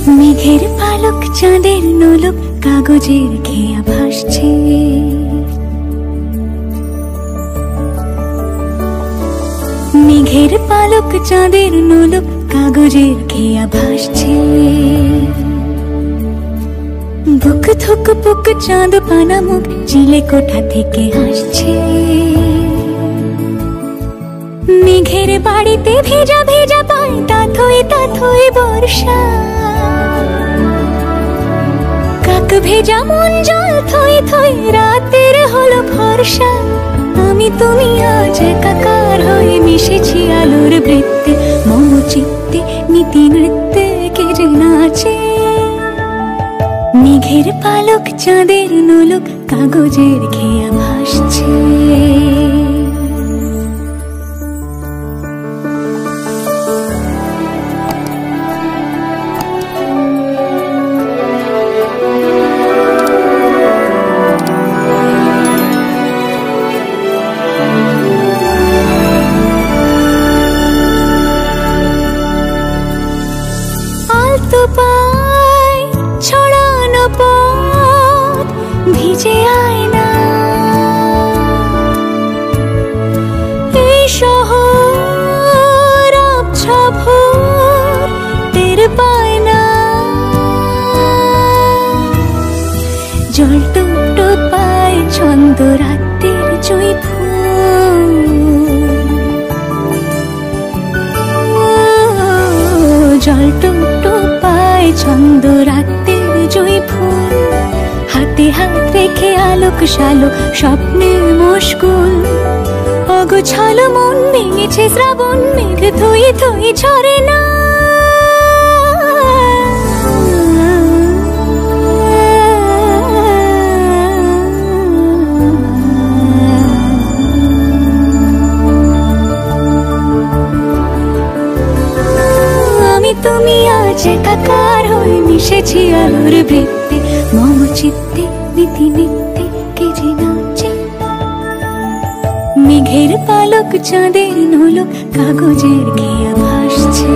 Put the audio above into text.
মেঘের পালক চাঁদের নোলক কাগজের খেয়া ভাসছে। মেঘের পালক চাঁদের নোলক কাগজের খেয়া ভাসছে। বুক থুক পুক চাঁদ পানা মুখ চিলে কোঠা থেকে হাসছে। মেঘের বাড়িতে ভেজা ভেজা পায় তাথই বর্ষা। কাক ভেজা মন জল থই থই রাতের হলো ভরসা। আমি তুমি আজ একাকার হয়ে মিশেছি আলোর বৃত্তে। মম চিত্তে নীতি নৃত্যে কে যে নাচে। মেঘের পালক চাঁদের নোলক কাগজের খেয়া ভাসছে। আলতো পায় ছড়ানো পথ ভিজে আয়না। এই শহর আবছা ভোর টের পায় না। জল টুকটো পায় ছন্দ রাতের জুঁই ফুল। জল টুকটো পায় ছন্দ রাতের জুঁই ফুল। হাতে হাত রেখে আলোক শালোক স্বপ্নে মশগুল। অগোছালো মন ভেঙেছে শ্রাবণ মেঘ থই থই ঝরে না। আমি তুমি আজ একাকার হয়ে মিশেছি আলোর বৃত্তে। মম চিত্তে নীতি নিত্যে কে যে নাচে। মেঘের পালক চাঁদের নোলক কাগজের খেয়া ভাসছে।